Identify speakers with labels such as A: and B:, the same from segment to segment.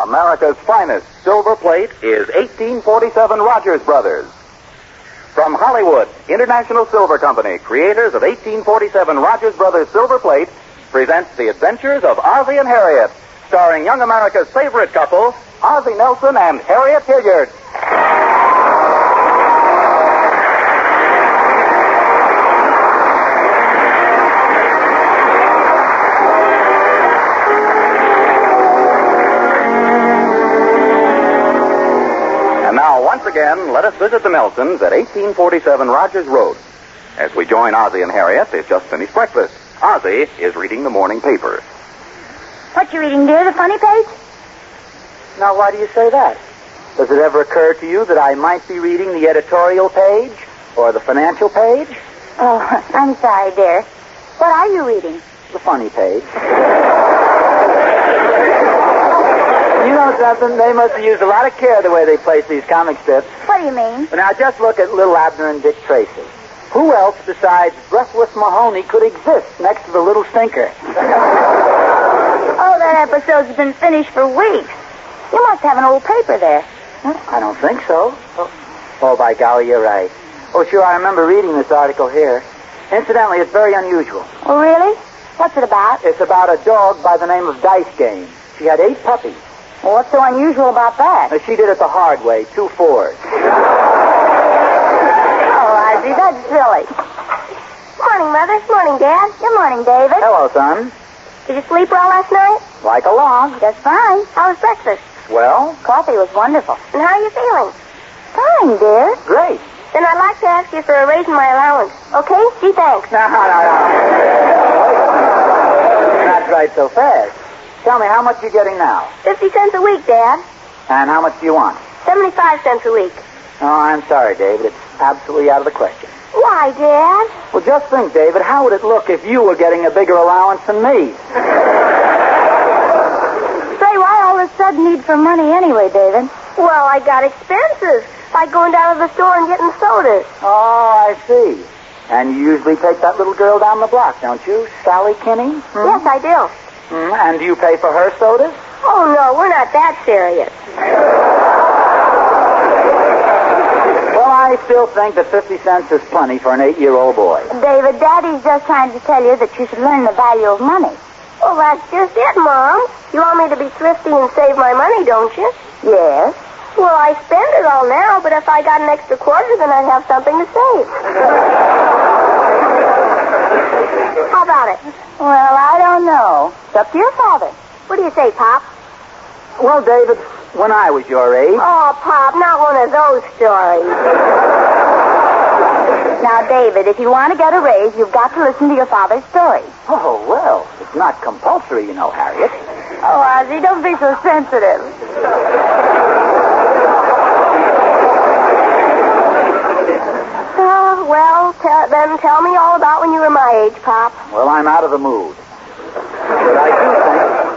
A: America's finest silver plate is 1847 Rogers Brothers. From Hollywood, International Silver Company, creators of 1847 Rogers Brothers Silver Plate, presents the adventures of Ozzie and Harriet, starring young America's favorite couple, Ozzie Nelson and Harriet Hillard. Once again, let us visit the Nelsons at 1847 Rogers Road. As we join Ozzie and Harriet, they've just finished breakfast. Ozzie is reading the morning paper.
B: What you reading, dear? The funny page?
C: Now, why do you say that? Does it ever occur to you that I might be reading the editorial page or the financial page?
B: Oh, I'm sorry, dear. What are you reading?
C: The funny page. You know something? They must have used a lot of care the way they place these comic strips.
B: What do you mean?
C: But now, just look at Little Abner and Dick Tracy. Who else besides Breathless Mahoney could exist next to the little stinker?
B: Oh, that episode's been finished for weeks. You must have an old paper there.
C: I don't think so. Oh, by golly, you're right. Oh, sure, I remember reading this article here. Incidentally, it's very unusual.
B: Oh, really? What's it about?
C: It's about a dog by the name of Dice Game. She had 8 puppies.
B: Well, what's so unusual about that?
C: She did it the hard way, 2 4s.
B: Oh, Ozzie, that's silly. Morning, Mother. Morning, Dad. Good morning, David.
C: Hello, son.
B: Did you sleep well last night?
C: Like a log.
B: Just fine. How was breakfast?
C: Well?
B: Coffee was wonderful. And how are you feeling? Fine, dear.
C: Great.
B: Then I'd like to ask you for a raise in my allowance. Okay? Gee, thanks.
C: No. Not right so fast. Tell me, how much are you getting now?
B: 50 cents a week, Dad.
C: And how much do you want?
B: 75 cents a week.
C: Oh, I'm sorry, David. It's absolutely out of the question.
B: Why, Dad?
C: Well, just think, David, how would it look if you were getting a bigger allowance than me?
B: Say, why all this sudden need for money anyway, David? Well, I got expenses, like going down to the store and getting sodas.
C: Oh, I see. And you usually take that little girl down the block, don't you? Sally Kinney? Hmm?
B: Yes, I do.
C: And do you pay for her sodas?
B: Oh, no, we're not that serious.
C: Well, I still think that 50 cents is plenty for an 8-year-old boy.
B: David, Daddy's just trying to tell you that you should learn the value of money. Well, that's just it, Mom. You want me to be thrifty and save my money, don't you? Yes. Well, I spend it all now, but if I got an extra quarter, then I'd have something to save. How about it? Well, I don't know. It's up to your father. What do you say, Pop?
C: Well, David, when I was your age...
B: Oh, Pop, not one of those stories. Now, David, if you want to get a raise, you've got to listen to your father's story.
C: Oh, well, it's not compulsory, you know, Harriet.
B: Oh, Ozzie, don't be so sensitive. Then tell me all about when you were my age, Pop.
C: Well, I'm out of the mood. But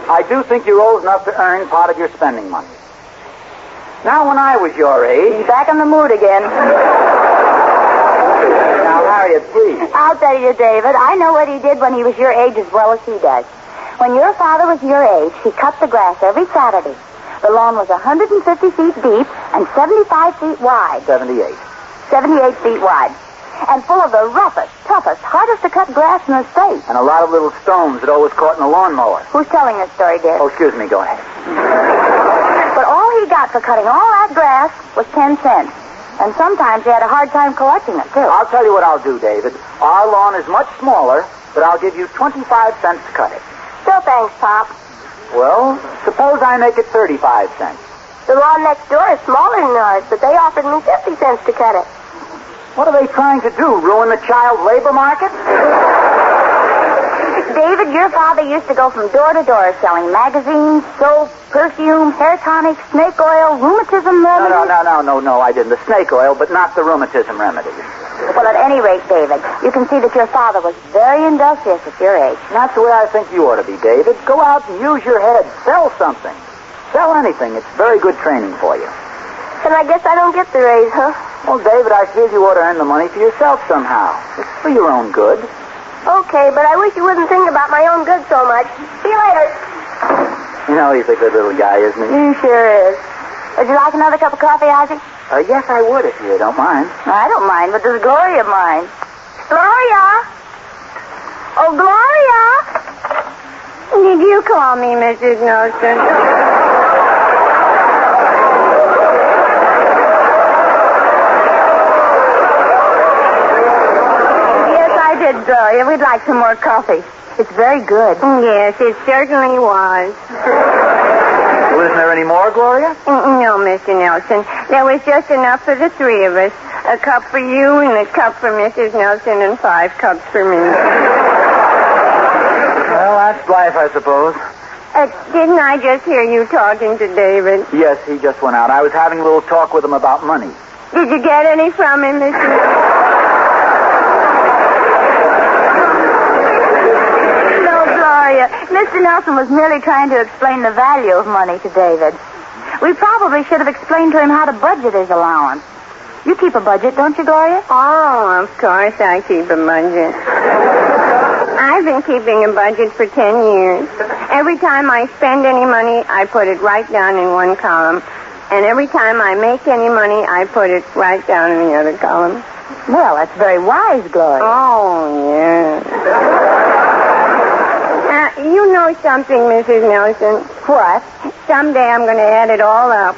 C: I do think you're old enough to earn part of your spending money. Now, when I was your age...
B: He's back in the mood again.
C: Now, Harriet, please.
B: I'll tell you, David, I know what he did when he was your age as well as he does. When your father was your age, he cut the grass every Saturday. The lawn was 150 feet deep and 75 feet wide.
C: 78
B: feet wide. And full of the roughest, toughest, hardest to cut grass in the state.
C: And a lot of little stones that always caught in a lawnmower.
B: Who's telling this story, dear?
C: Oh, excuse me, go ahead.
B: But all he got for cutting all that grass was 10 cents. And sometimes he had a hard time collecting it, too.
C: I'll tell you what I'll do, David. Our lawn is much smaller, but I'll give you 25 cents to cut it.
B: Still thanks, Pop.
C: Well, suppose I make it 35 cents.
B: The lawn next door is smaller than ours, but they offered me 50 cents to cut it.
C: What are they trying to do, ruin the child labor market?
B: David, your father used to go from door to door selling magazines, soap, perfume, hair tonics, snake oil, rheumatism remedies.
C: No, I didn't. The snake oil, but not the rheumatism remedies.
B: Well, at any rate, David, you can see that your father was very industrious at your age.
C: That's the way I think you ought to be, David. Go out and use your head. Sell something. Sell anything. It's very good training for you.
B: Then I guess I don't get the raise, huh?
C: Well, David, I feel you ought to earn the money for yourself somehow. It's for your own good.
B: Okay, but I wish you wouldn't think about my own good so much. See you later.
C: You know he's a good little guy, isn't he?
B: He sure is. Would you like another cup of coffee, Ozzie?
C: Yes, I would if you don't mind.
B: I don't mind, but does Gloria mind? Gloria? Oh, Gloria? Did you call me, Mrs. Nelson? Yes, I did, Gloria. We'd like some more coffee. It's very good. Yes, it certainly was.
C: Well, isn't there any more, Gloria?
B: No, Mr. Nelson. There was just enough for the three of us. A cup for you and a cup for Mrs. Nelson and 5 cups for me.
C: Well, that's life, I suppose.
B: Didn't I just hear you talking to David?
C: Yes, he just went out. I was having a little talk with him about money.
B: Did you get any from him, Mr. Nelson? No, Gloria. Mr. Nelson was merely trying to explain the value of money to David. We probably should have explained to him how to budget his allowance. You keep a budget, don't you, Gloria? Oh, of course I keep a budget. I've been keeping a budget for 10 years. Every time I spend any money, I put it right down in one column. And every time I make any money, I put it right down in the other column. Well, that's very wise, Gloria. Oh, yeah. You know something, Mrs. Nelson. What? Someday I'm going to add it all up.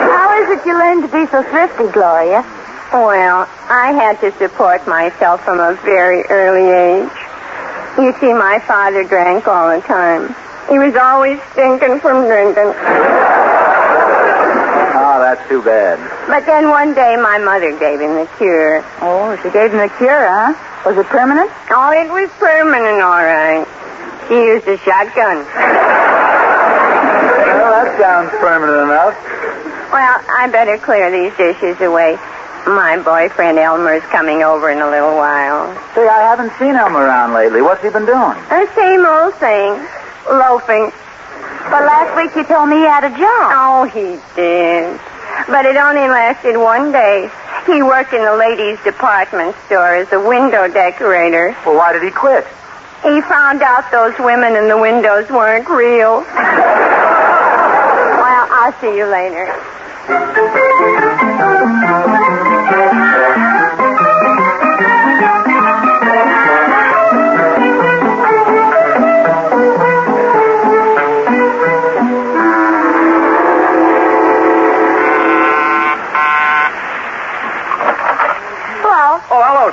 B: How is it you learned to be so thrifty, Gloria? Well, I had to support myself from a very early age. You see, my father drank all the time. He was always stinking from drinking.
C: Oh, that's too bad.
B: But then one day my mother gave him the cure. Oh, she gave him the cure, huh? Was it permanent? Oh, it was permanent, all right. She used a shotgun.
C: Well, that sounds permanent enough.
B: Well, I better clear these dishes away. My boyfriend Elmer's coming over in a little while.
C: Say, I haven't seen him around lately. What's he been doing?
B: The same old thing. Loafing. But last week you told me he had a job. Oh, he did. But it only lasted one day. He worked in the ladies' department store as a window decorator.
C: Well, why did he quit?
B: He found out those women in the windows weren't real. Well, I'll see you later.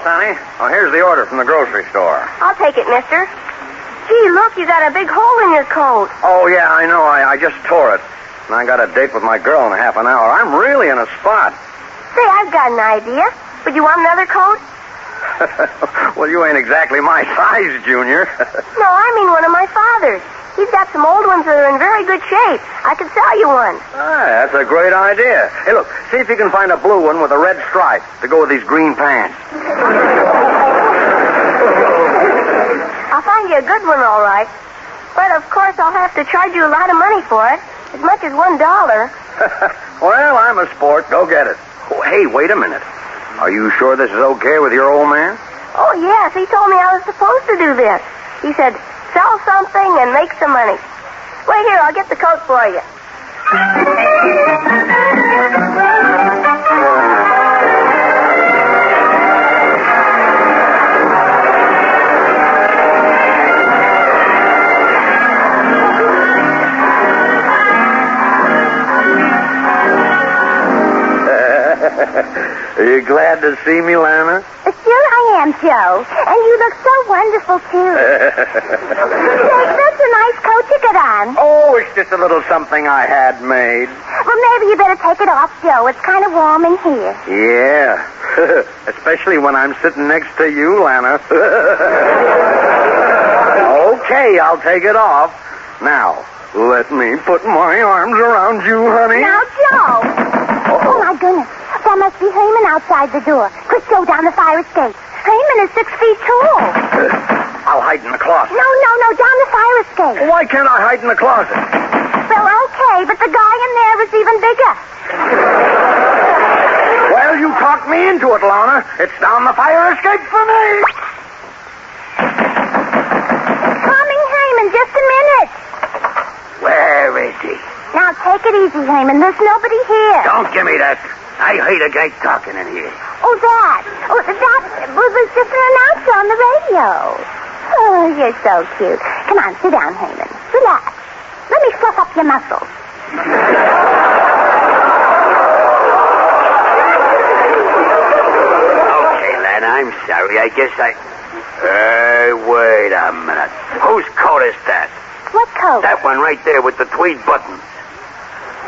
D: Sonny. Oh, here's the order from the grocery store.
B: I'll take it, mister. Gee, look, you got a big hole in your coat.
D: Oh, yeah, I know. I just tore it. And I got a date with my girl in a half an hour. I'm really in a spot.
B: Say, I've got an idea. Would you want another coat?
D: Well, you ain't exactly my size, Junior.
B: No, I mean one of my father's. He's got some old ones that are in very good shape. I could sell you one.
D: Ah, that's a great idea. Hey, look, see if you can find a blue one with a red stripe to go with these green pants.
B: I'll find you a good one, all right. But, of course, I'll have to charge you a lot of money for it. As much as $1.
D: Well, I'm a sport. Go get it. Oh, hey, wait a minute. Are you sure this is okay with your old man?
B: Oh, yes. He told me I was supposed to do this. He said, sell something and make some money. Wait here, I'll get the coat for you.
D: Are you glad to see me, Lana?
B: Sure I am, Joe. And you look so wonderful, too. Say, that's a nice coat you got on.
D: Oh, it's just a little something I had made.
B: Well, maybe you better take it off, Joe. It's kind of warm in here.
D: Yeah. Especially when I'm sitting next to you, Lana. Okay, I'll take it off. Now, let me put my arms around you, honey.
B: Now, Joe.
D: Uh-oh.
B: Oh, my goodness. That must be Heyman outside the door. Quick, go down the fire escape. Heyman is 6 feet tall.
D: I'll hide in the closet.
B: No, down the fire escape.
D: Why can't I hide in the closet?
B: Well, okay, but the guy in there is even bigger.
D: Well, you talked me into it, Lana. It's down the fire escape for me.
B: Coming, Heyman, just a minute.
D: Where is he?
B: Now take it easy, Heyman. There's nobody here.
D: Don't give me that. I hate a guy talking in here.
B: Oh, that was just an announcer on the radio. Oh, you're so cute. Come on, sit down, Heyman. Relax. Let me fluff up your muscles.
D: Okay, Len, I'm sorry. I guess I... Hey, wait a minute. Whose coat is that?
B: What coat?
D: That one right there with the tweed buttons.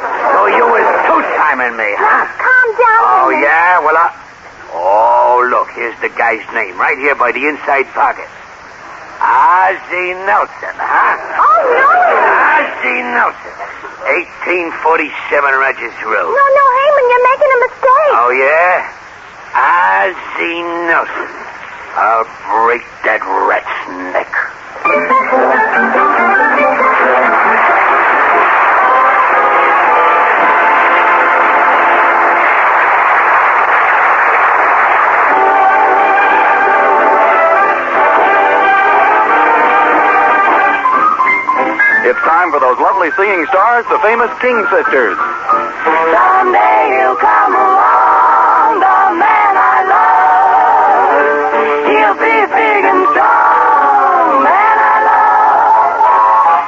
D: So you was two-timing me, huh?
B: Calm down,
D: Oh,
B: Heyman.
D: yeah? Well, Oh, look, here's the guy's name, right here by the inside pocket. Ozzie Nelson, huh?
B: Oh, no.
D: Ozzie Nelson. 1847 Rogers Road.
B: No, Heyman, you're making a mistake.
D: Oh, yeah? Ozzie Nelson. I'll break that rat's neck.
A: It's time for those lovely singing stars, the famous King Sisters.
B: Someday he'll come along, the man I love. He'll be big and strong, man I love.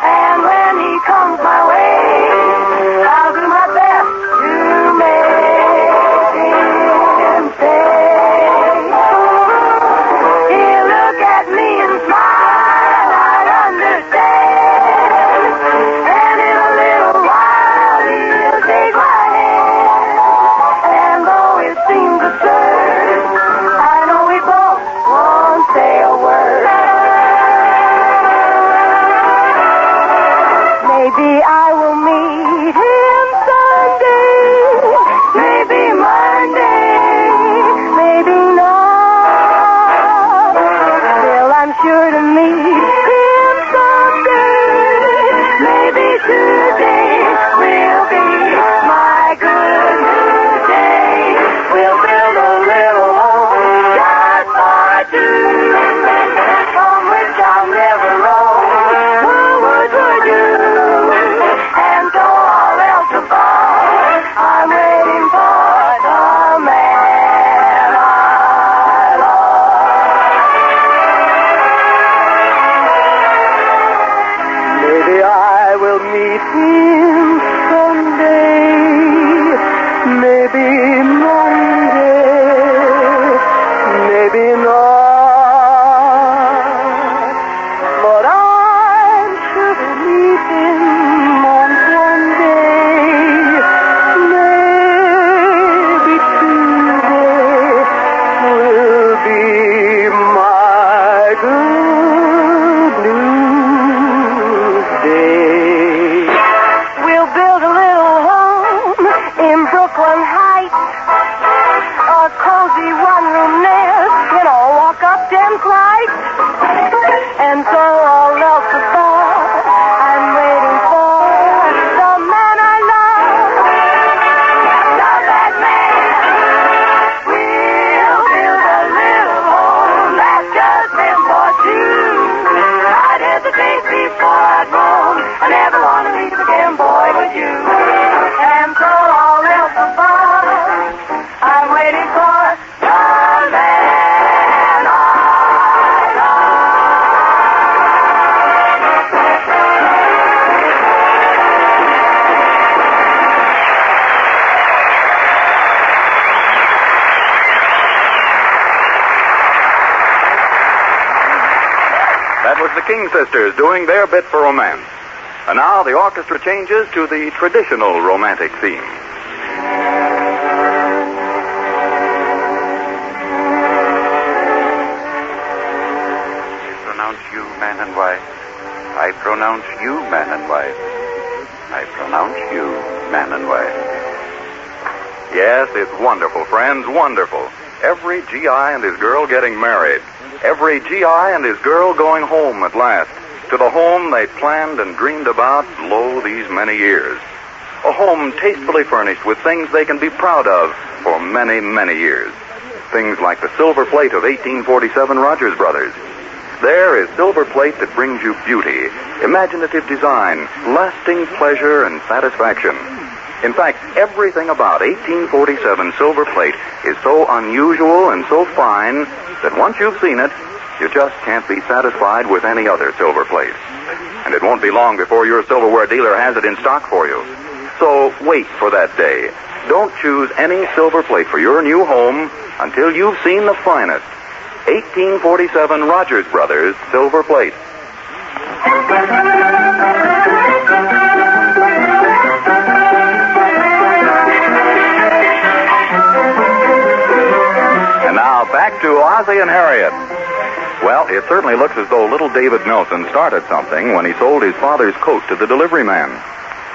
B: And when he comes my way, I'll do my best to make him stay. He'll look at me and smile, I'd understand. And in a little while, he'll take my hand. And though it seems absurd, I know we both won't say a word. Maybe I will meet him someday. Maybe Monday. Maybe not. Still, I'm sure to meet him someday. Maybe today will be my good news day. We'll build a little home just for two, from which I'll never roam. Woods would do, and so all else above, I'm waiting for the man I love. Maybe I will meet him someday. Maybe Monday. Maybe not. But I'm sure to meet him on one day. Maybe today will be my good news day. We'll build a little home in Brooklyn Heights. A cozy one-room nest, walk up 10 flights. And so all else above, I'm waiting for the man I love. Love that man. We'll build a little home that's just meant for two. I'd hesitate before I'd roam. I never want to leave again, boy, with you. And so all else above, I'm waiting for the man I
A: That was the King Sisters doing their bit for romance. And now the orchestra changes to the traditional romantic theme.
E: I pronounce you man and wife. I pronounce you man and wife. I pronounce you man and wife.
A: Yes, it's wonderful, friends, wonderful. Every GI and his girl getting married. Every GI and his girl going home at last. To the home they planned and dreamed about, these many years. A home tastefully furnished with things they can be proud of for many, many years. Things like the silver plate of 1847 Rogers Brothers. There is silver plate that brings you beauty, imaginative design, lasting pleasure and satisfaction. In fact, everything about 1847 silver plate is so unusual and so fine that once you've seen it, you just can't be satisfied with any other silver plate. And it won't be long before your silverware dealer has it in stock for you. So wait for that day. Don't choose any silver plate for your new home until you've seen the finest 1847 Rogers Brothers silver plate. And now back to Ozzie and Harriet. Well, it certainly looks as though little David Nelson started something when he sold his father's coat to the delivery man.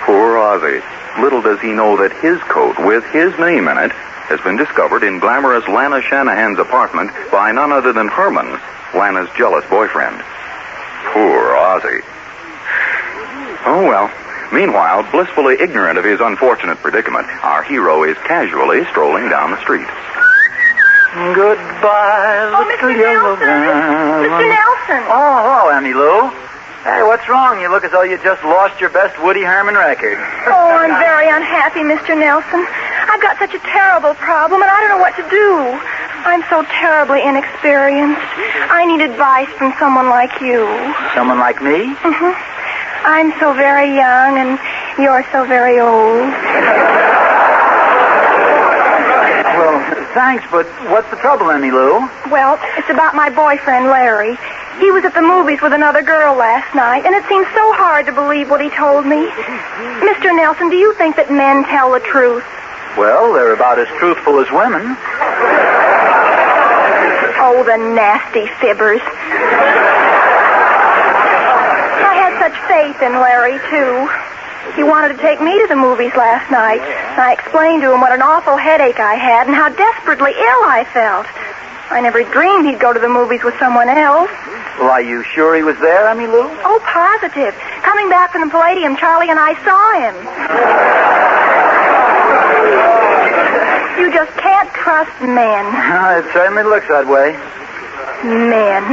A: Poor Ozzie. Little does he know that his coat, with his name in it, has been discovered in glamorous Lana Shanahan's apartment by none other than Herman, Lana's jealous boyfriend. Poor Ozzie. Oh, well. Meanwhile, blissfully ignorant of his unfortunate predicament, our hero is casually strolling down the street.
C: Goodbye, little yellow girl.
B: Mr. Nelson.
C: Oh, hello, Emmy Lou. Hey, what's wrong? You look as though you just lost your best Woody Herman record.
B: Oh, I'm very unhappy, Mr. Nelson. I've got such a terrible problem, and I don't know what to do. I'm so terribly inexperienced. I need advice from someone like you.
C: Someone like me?
B: Mm-hmm. I'm so very young, and you're so very old.
C: Well, thanks, but what's the trouble, Emmy Lou?
B: Well, it's about my boyfriend, Larry. He was at the movies with another girl last night, and it seems so hard to believe what he told me. Mr. Nelson, do you think that men tell the truth?
C: Well, they're about as truthful as women.
B: Oh, the nasty fibbers. I had such faith in Larry, too. He wanted to take me to the movies last night. I explained to him what an awful headache I had and how desperately ill I felt. I never dreamed he'd go to the movies with someone else.
C: Well, are you sure he was there, Emmy Lou?
B: Oh, positive. Coming back from the Palladium, Charlie and I saw him. You just can't trust men.
C: It certainly looks that way.
B: Men.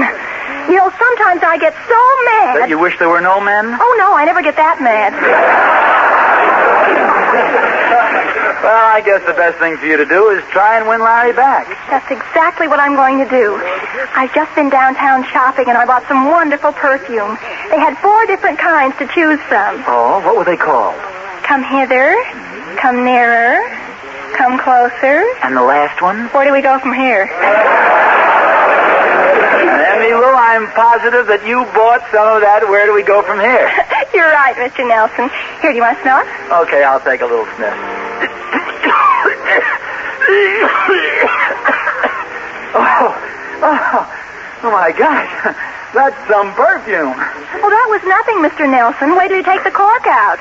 B: You know, sometimes I get so mad.
C: That you wish there were no men?
B: Oh, no, I never get that mad.
C: Well, I guess the best thing for you to do is try and win Larry back.
B: That's exactly what I'm going to do. I've just been downtown shopping, and I bought some wonderful perfume. They had 4 different kinds to choose from.
C: Oh, what were they called?
B: Come hither, come nearer, come closer.
C: And the last one?
B: Where do we go from here?
C: Emmy Lou, I'm positive that you bought some of that. Where do we go from here?
B: You're right, Mr. Nelson. Here, do you want to smell it?
C: Okay, I'll take a little sniff. Oh, my gosh. That's some perfume.
B: Well, that was nothing, Mr. Nelson. Wait till you take the cork out.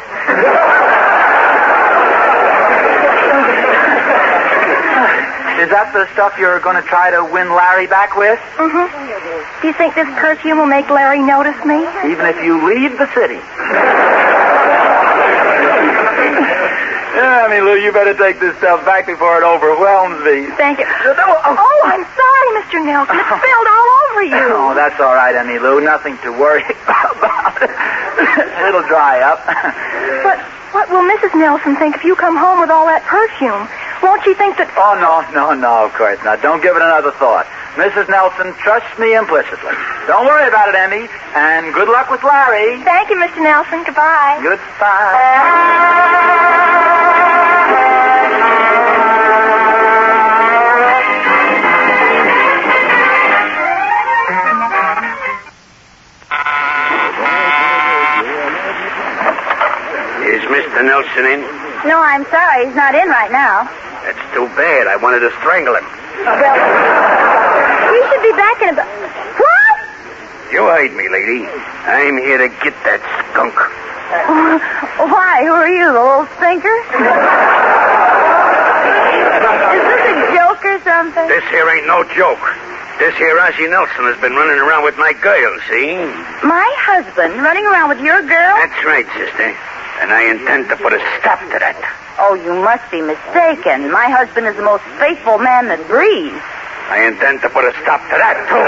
C: Is that the stuff you're going to try to win Larry back with?
B: Mm-hmm. Do you think this perfume will make Larry notice me?
C: Even if you leave the city. Yeah, I mean, Lou, you better take this stuff back before it overwhelms me.
B: Thank you. Oh, I'm sorry, Mr. Nelson. It spilled all over you.
C: Oh, that's all right, Emmy Lou. Nothing to worry about. It'll dry up.
B: But what will Mrs. Nelson think if you come home with all that perfume? Won't she think that...
C: Oh, no, of course not. Don't give it another thought. Mrs. Nelson trusts me implicitly. Don't worry about it, Emmy. And good luck with Larry.
B: Thank you, Mr. Nelson. Goodbye.
C: Goodbye.
D: Is Mr. Nelson in?
B: No, I'm sorry. He's not in right now.
D: That's too bad. I wanted to strangle him.
B: Well, he should be back in about... What?
D: You heard me, lady. I'm here to get that skunk.
B: Why? Who are you, the little stinker? Is this a joke or something?
D: This here ain't no joke. This here Ozzie Nelson has been running around with my girl, see?
B: My husband running around with your girl?
D: That's right, sister. And I intend to put a stop to that.
B: Oh, you must be mistaken. My husband is the most faithful man that breathes.
D: I intend to put a stop to that, too.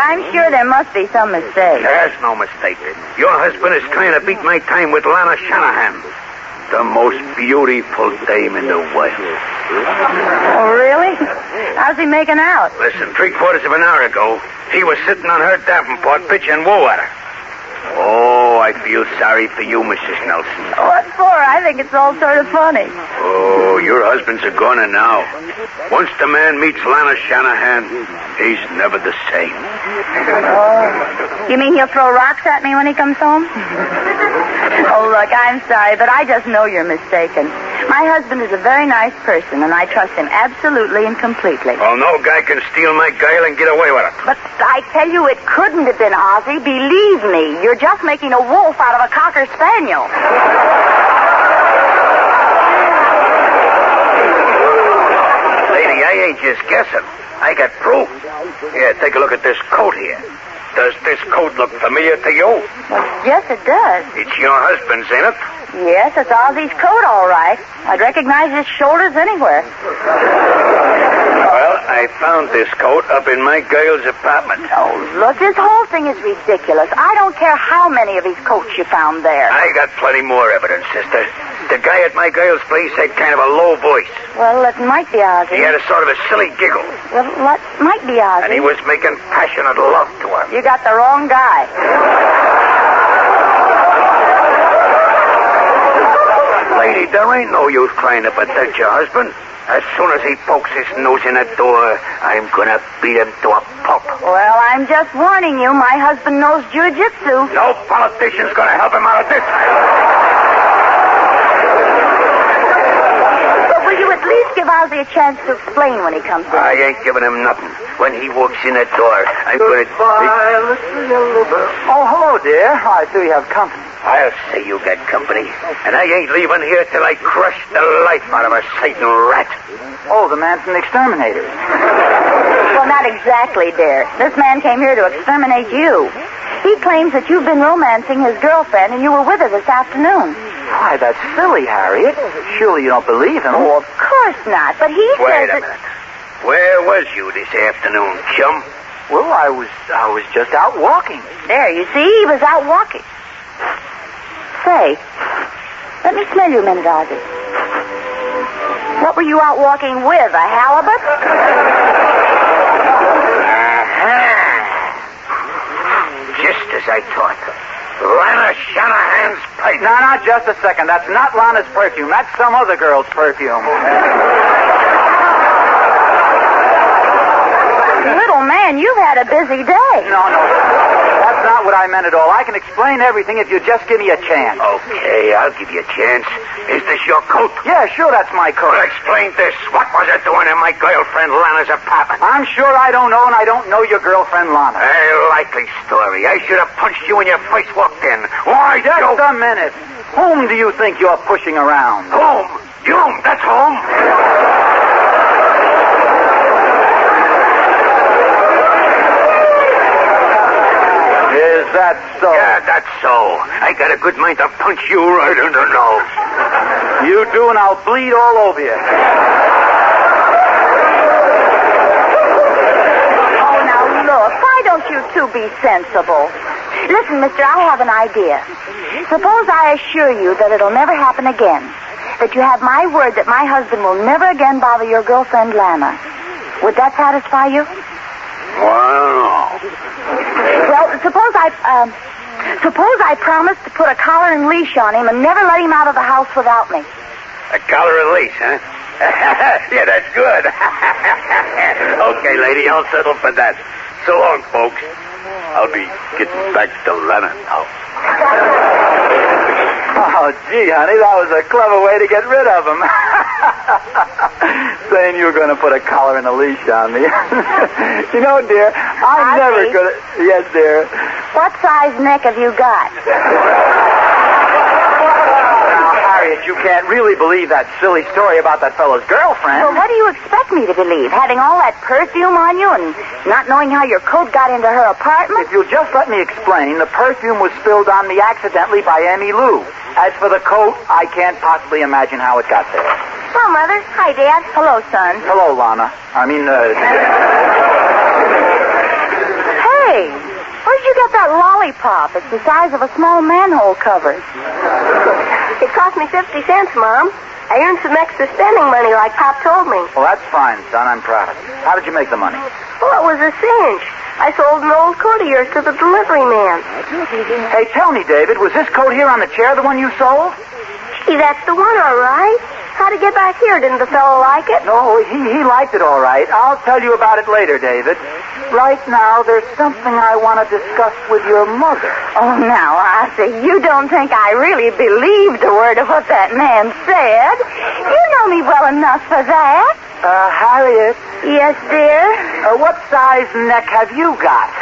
F: I'm sure there must be some mistake.
D: There's no mistake. Your husband is trying to beat my time with Lana Shanahan, the most beautiful dame in the world.
F: Oh, really? How's he making out?
D: Listen, 3/4 of an hour ago, he was sitting on her davenport pitching wool at her. Oh, I feel sorry for you, Mrs. Nelson.
F: What for? I think it's all sort of funny.
D: Oh, your husband's a goner now. Once the man meets Lana Shanahan, he's never the same.
F: Oh. You mean he'll throw rocks at me when he comes home? Oh, look, I'm sorry, but I just know you're mistaken. My husband is a very nice person, and I trust him absolutely and completely.
D: Well, no guy can steal my guile and get away with it.
F: But I tell you, it couldn't have been Ozzie. Believe me, you're just making a wolf out of a cocker spaniel.
D: Lady, I ain't just guessing. I got proof. Here, take a look at this coat here. Does this coat look familiar to you?
F: Well, yes, it does.
D: It's your husband's, ain't it?
F: Yes, it's Ozzie's coat, all right. I'd recognize his shoulders anywhere.
D: Well, I found this coat up in my girl's apartment.
F: Oh, look, this whole thing is ridiculous. I don't care how many of these coats you found there.
D: I got plenty more evidence, sister. The guy at my girl's place had kind of a low voice.
F: Well, it might be Ozzie.
D: He had a sort of a silly giggle.
F: Well, it might be Ozzie.
D: And he was making passionate love to her.
F: You got the wrong guy.
D: Lady, there ain't no use trying to protect your husband. As soon as he pokes his nose in that door, I'm gonna beat him to a pulp.
F: Well, I'm just warning you. My husband knows jiu-jitsu.
D: No politician's gonna help him out of this.
F: But will you at least give Ozzie a chance to explain when he comes in?
D: I ain't giving him nothing. When he walks in that door, I'm gonna...
C: Oh, hello, dear. I see you have company.
D: I'll say you got company. And I ain't leaving here till I crush the life out of a Satan rat.
C: Oh, the man from the exterminators.
F: Well, not exactly, dear. This man came here to exterminate you. He claims that you've been romancing his girlfriend and you were with her this afternoon.
C: Why, that's silly, Harriet. Surely you don't believe him.
F: Oh, of course not. But he
D: Wait
F: says
D: a minute. Where was you this afternoon, chum?
C: Well, I was just out walking.
F: There, you see, he was out walking. Say, let me smell you a minute, Ozzie. What were you out walking with, a halibut?
D: Just as I thought. Lana Shanahan's pipe.
C: No, just a second. That's not Lana's perfume. That's some other girl's perfume.
F: Little man, you've had a busy day.
C: No. That's not what I meant at all. I can explain everything if you just give me a chance.
D: Okay, I'll give you a chance. Is this your coat?
C: Yeah, sure, that's my coat.
D: Well, explain this. What was it doing in my girlfriend Lana's apartment?
C: I'm sure I don't know, and I don't know your girlfriend, Lana.
D: A likely story. I should have punched you when you first walked in. Why,
C: Just a minute. Whom do you think you're pushing around?
D: Home. That's home.
C: Is that so?
D: Yeah, that's so. I got a good mind to punch you right in the nose.
C: You do, and I'll bleed all over you.
F: Oh, now look, why don't you two be sensible? Listen, mister, I have an idea. Suppose I assure you that it'll never happen again. That you have my word that my husband will never again bother your girlfriend, Lana. Would that satisfy you?
D: Well,
F: Well, suppose I promise to put a collar and leash on him and never let him out of the house without me.
D: a collar and leash, huh? Yeah, that's good. Okay, lady, I'll settle for that. So long, folks. I'll be getting back to Lana now.
C: Oh, gee, honey, that was a clever way to get rid of him. Saying you were going to put a collar and a leash on me. You know, dear, I'm never going to... Yes, dear.
F: What size neck have you got?
C: Now, Harriet, you can't really believe that silly story about that fellow's girlfriend.
F: Well, what do you expect me to believe? Having all that perfume on you and not knowing how your coat got into her apartment?
C: If you'll just let me explain, the perfume was spilled on me accidentally by Emmy Lou. As for the coat, I can't possibly imagine how it got there.
B: Hello, Mother. Hi, Dad.
F: Hello, son.
C: Hello, Lana.
F: Hey, did you get that lollipop? It's the size of a small manhole cover.
B: It cost me 50 cents, Mom. I earned some extra spending money like Pop told me.
C: Well, that's fine, son. I'm proud of you. How did you make the money?
B: Well, it was a cinch. I sold an old coat of yours to the delivery man.
C: Hey, tell me, David, was this coat here on the chair the one you sold?
B: Gee, that's the one, all right. How'd it get back here? Didn't the fellow like it?
C: No, he liked it all right. I'll tell you about it later, David. Right now, there's something I want to discuss with your mother.
F: Oh, now, Ozzie, you don't think I really believed a word of what that man said? You know me well enough for that.
C: Harriet.
F: Yes, dear?
C: What size neck have you got?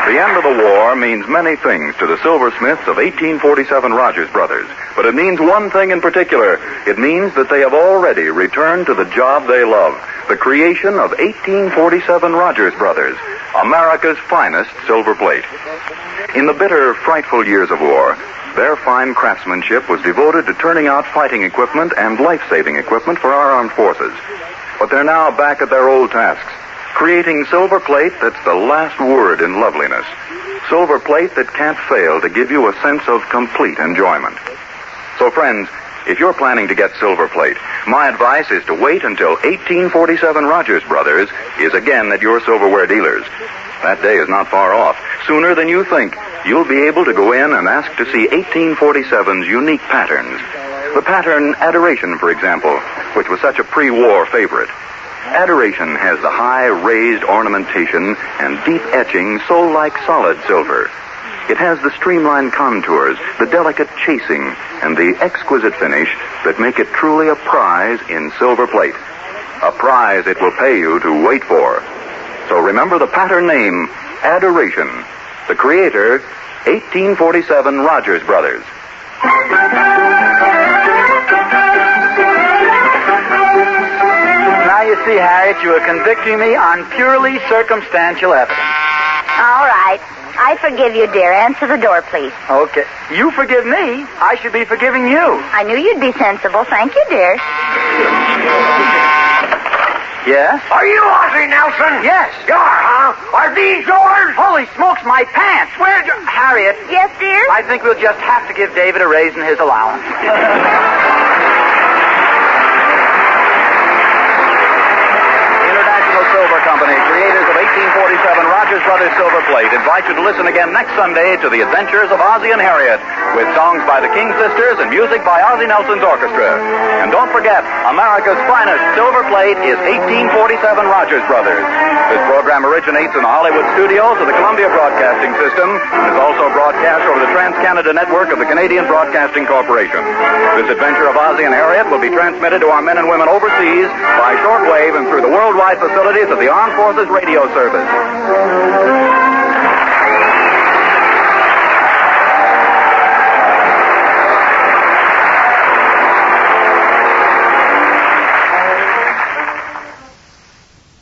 G: The end of the war means many things to the silversmiths of 1847 Rogers Brothers. But it means one thing in particular. It means that they have already returned to the job they love, the creation of 1847 Rogers Brothers, America's finest silver plate. In the bitter, frightful years of war, their fine craftsmanship was devoted to turning out fighting equipment and life-saving equipment for our armed forces. But they're now back at their old tasks, creating silver plate that's the last word in loveliness. Silver plate that can't fail to give you a sense of complete enjoyment. So, friends, if you're planning to get silver plate, my advice is to wait until 1847 Rogers Brothers is again at your silverware dealers. That day is not far off. Sooner than you think, you'll be able to go in and ask to see 1847's unique patterns. The pattern Adoration, for example, which was such a pre-war favorite. Adoration has the high raised ornamentation and deep etching so like solid silver. It has the streamlined contours, the delicate chasing, and the exquisite finish that make it truly a prize in silver plate. A prize it will pay you to wait for. So remember the pattern name, Adoration. The creator, 1847 Rogers Brothers.
C: Now you see, Harriet, you are convicting me on purely circumstantial evidence.
F: All right. I forgive you, dear. Answer the door, please.
C: Okay. You forgive me. I should be forgiving you.
F: I knew you'd be sensible. Thank you, dear.
C: Yes?
D: Are you Ozzie Nelson?
C: Yes.
D: You are, huh? Are these yours?
C: Holy smokes, my pants. Where'd you... Harriet.
F: Yes, dear?
C: I think we'll just have to give David a raise in his allowance.
G: Silver Company, creators of 1847 Rogers Brothers Silver Plate, invite you to listen again next Sunday to the adventures of Ozzie and Harriet, with songs by the King Sisters and music by Ozzie Nelson's orchestra. And don't forget, America's finest silver plate is 1847 Rogers Brothers. This program originates in the Hollywood studios of the Columbia Broadcasting System and is also broadcast over the Trans-Canada Network of the Canadian Broadcasting Corporation. This adventure of Ozzie and Harriet will be transmitted to our men and women overseas by shortwave and through the worldwide facilities of the Armed Forces Radio Service.